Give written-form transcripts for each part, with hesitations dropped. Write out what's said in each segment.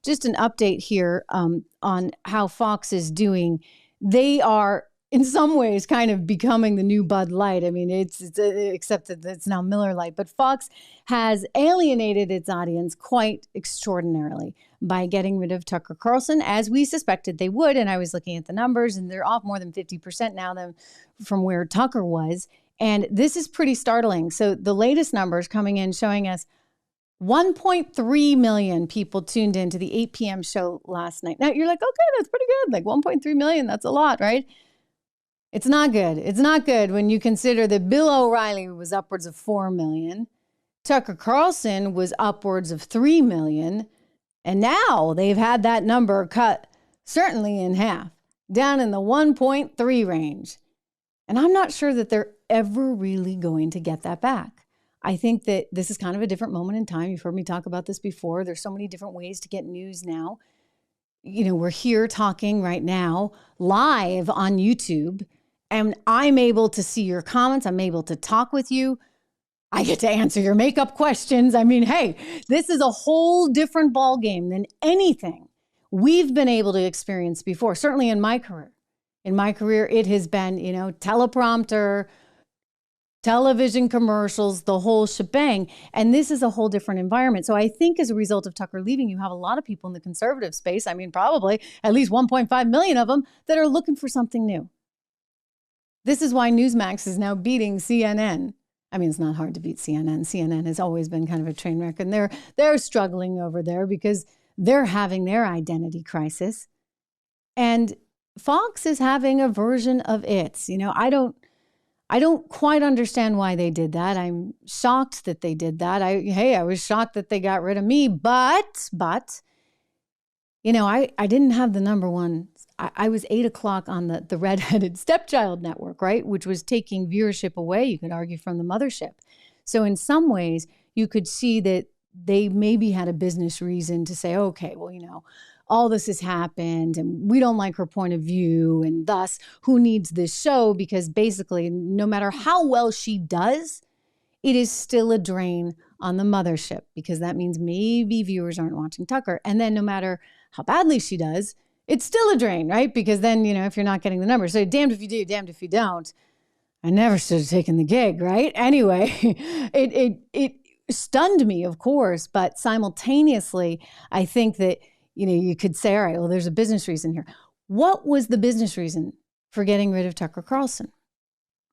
just an update here on how Fox is doing. They are, in some ways, kind of becoming the new Bud Light. I mean, it's except that it's now Miller Lite. But Fox has alienated its audience quite extraordinarily by getting rid of Tucker Carlson, as we suspected they would. And I was looking at the numbers, and they're off more than 50% now from where Tucker was. And this is pretty startling. So the latest numbers coming in showing us 1.3 million people tuned into the 8 p.m. show last night. Now you're like, okay, that's pretty good. Like 1.3 million, that's a lot, right? It's not good. It's not good when you consider that Bill O'Reilly was upwards of 4 million. Tucker Carlson was upwards of 3 million. And now they've had that number cut certainly in half, down in the 1.3 range. And I'm not sure that they're ever really going to get that back. I think that this is kind of a different moment in time. You've heard me talk about this before. There's so many different ways to get news now. You know, we're here talking right now live on YouTube, and I'm able to see your comments. I'm able to talk with you. I get to answer your makeup questions. I mean, hey, this is a whole different ballgame than anything we've been able to experience before, certainly in my career. In my career, it has been, you know, teleprompter, television commercials, the whole shebang. And this is a whole different environment. So I think as a result of Tucker leaving, you have a lot of people in the conservative space, I mean, probably at least 1.5 million of them, that are looking for something new. This is why Newsmax is now beating CNN. I mean, it's not hard to beat CNN. CNN has always been kind of a train wreck, and they're struggling over there because they're having their identity crisis. And Fox is having a version of its. You know, I don't quite understand why they did that. I'm shocked that they did that. I was shocked that they got rid of me, but you know, I didn't have the number one. I was 8 o'clock on the redheaded stepchild network, right? Which was taking viewership away, you could argue, from the mothership. So in some ways, you could see that they maybe had a business reason to say, okay, well, you know, all this has happened and we don't like her point of view, and thus who needs this show? Because basically, no matter how well she does, it is still a drain on the mothership, because that means maybe viewers aren't watching Tucker. And then no matter how badly she does, it's still a drain, right? Because then, you know, if you're not getting the numbers, so damned if you do, damned if you don't. I never should have taken the gig, right? Anyway, it stunned me, of course, but simultaneously, I think that, you know, you could say, all right, well, there's a business reason here. What was the business reason for getting rid of Tucker Carlson?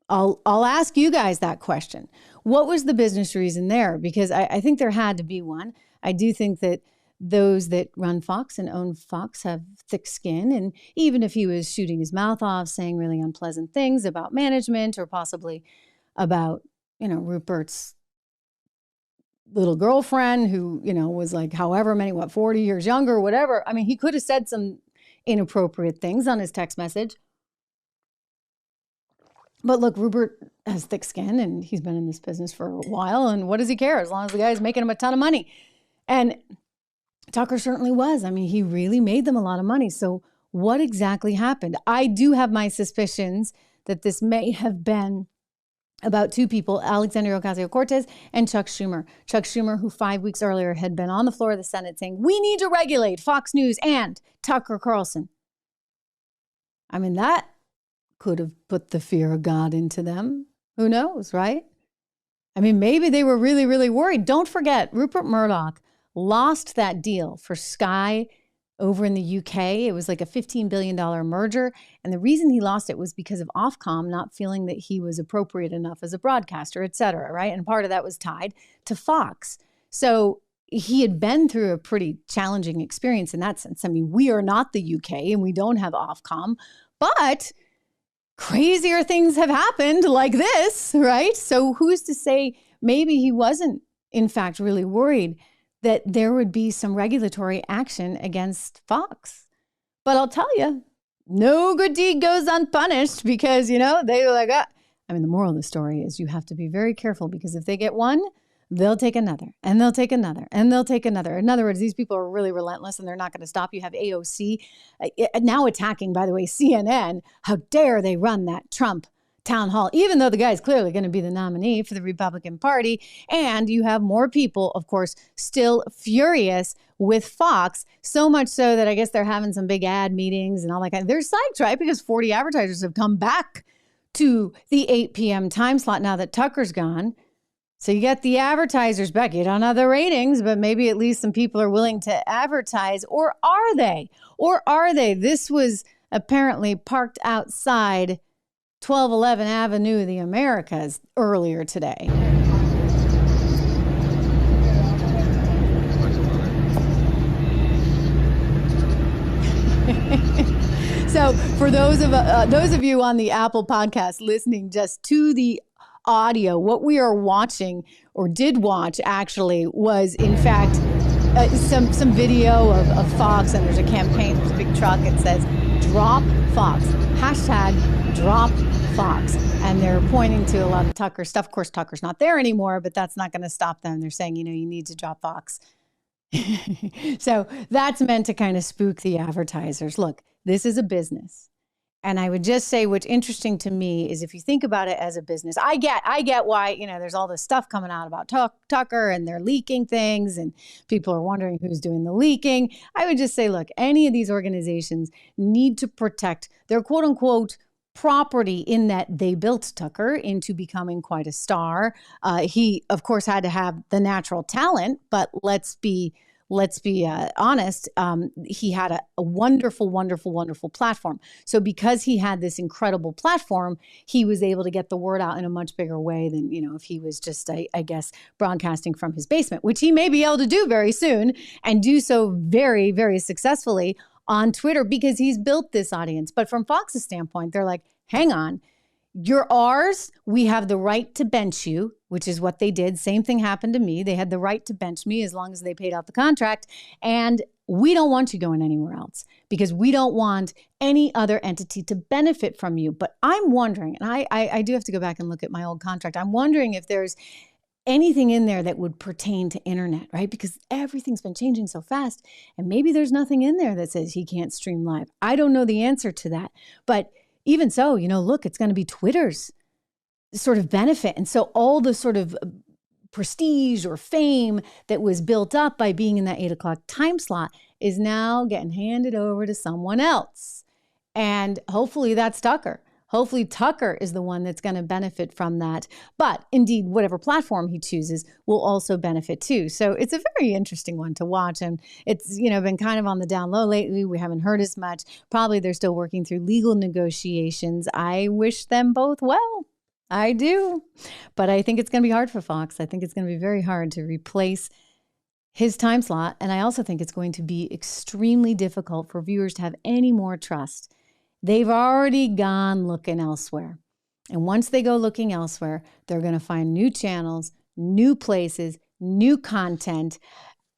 I'll ask you guys that question. What was the business reason there? Because I think there had to be one. I do think that those that run Fox and own Fox have thick skin. And even if he was shooting his mouth off, saying really unpleasant things about management or possibly about, you know, Rupert's little girlfriend who, you know, was like however many, 40 years younger, whatever. I mean, he could have said some inappropriate things on his text message. But look, Rupert has thick skin and he's been in this business for a while. And what does he care as long as the guy's making him a ton of money? And Tucker certainly was. I mean, he really made them a lot of money. So what exactly happened? I do have my suspicions that this may have been about two people, Alexandria Ocasio-Cortez and Chuck Schumer. Chuck Schumer, who 5 weeks earlier had been on the floor of the Senate saying, we need to regulate Fox News and Tucker Carlson. I mean, that could have put the fear of God into them. Who knows, right? I mean, maybe they were really, really worried. Don't forget, Rupert Murdoch lost that deal for Sky over in the UK. It was like a $15 billion merger. And the reason he lost it was because of Ofcom not feeling that he was appropriate enough as a broadcaster, et cetera, right? And part of that was tied to Fox. So he had been through a pretty challenging experience in that sense. I mean, we are not the UK and we don't have Ofcom, but crazier things have happened like this, right? So who's to say maybe he wasn't, in fact, really worried that there would be some regulatory action against Fox. But I'll tell you, no good deed goes unpunished, because, you know, they were like, I mean, the moral of the story is you have to be very careful, because if they get one, they'll take another, and they'll take another, and they'll take another. In other words, these people are really relentless, and they're not going to stop. You have AOC now attacking, by the way, CNN. How dare they run that Trump town hall, even though the guy's clearly going to be the nominee for the Republican Party. And you have more people, of course, still furious with Fox, so much so that I guess they're having some big ad meetings and all that kind of. They're psyched, right? Because 40 advertisers have come back to the 8 p.m. time slot now that Tucker's gone. So you get the advertisers back. You don't have the ratings, but maybe at least some people are willing to advertise. Or are they? Or are they? This was apparently parked outside 1211 Avenue of the Americas earlier today. So for those of you on the Apple podcast listening just to the audio, what we are watching, or did watch actually, was in fact some video of Fox, and there's a campaign, there's a big truck, it says drop Fox, hashtag drop Fox, and they're pointing to a lot of Tucker stuff. Of course, Tucker's not there anymore, but that's not going to stop them. They're saying, you need to drop Fox. So that's meant to kind of spook the advertisers. Look, this is a business. And I would just say what's interesting to me is if you think about it as a business, I get why, there's all this stuff coming out about Tucker and they're leaking things and people are wondering who's doing the leaking. I would just say, look, any of these organizations need to protect their quote unquote property in that they built Tucker into becoming quite a star. He, of course, had to have the natural talent, but let's be honest, he had a wonderful, wonderful, wonderful platform. So because he had this incredible platform, he was able to get the word out in a much bigger way than, if he was just, I guess, broadcasting from his basement, which he may be able to do very soon and do so very, very successfully on Twitter because he's built this audience. But from Fox's standpoint, they're like, hang on. You're ours. We have the right to bench you, which is what they did. Same thing happened to me. They had the right to bench me as long as they paid out the contract. And we don't want you going anywhere else because we don't want any other entity to benefit from you. But I'm wondering, and I do have to go back and look at my old contract. I'm wondering if there's anything in there that would pertain to internet, right? Because everything's been changing so fast. And maybe there's nothing in there that says he can't stream live. I don't know the answer to that. But even so, look, it's going to be Twitter's sort of benefit. And so all the sort of prestige or fame that was built up by being in that 8 o'clock time slot is now getting handed over to someone else. And hopefully that's Tucker. Hopefully Tucker is the one that's going to benefit from that. But indeed, whatever platform he chooses will also benefit too. So it's a very interesting one to watch. And it's, been kind of on the down low lately. We haven't heard as much. Probably they're still working through legal negotiations. I wish them both well. I do. But I think it's going to be hard for Fox. I think it's going to be very hard to replace his time slot. And I also think it's going to be extremely difficult for viewers to have any more trust. They've already gone looking elsewhere. And once they go looking elsewhere, they're going to find new channels, new places, new content.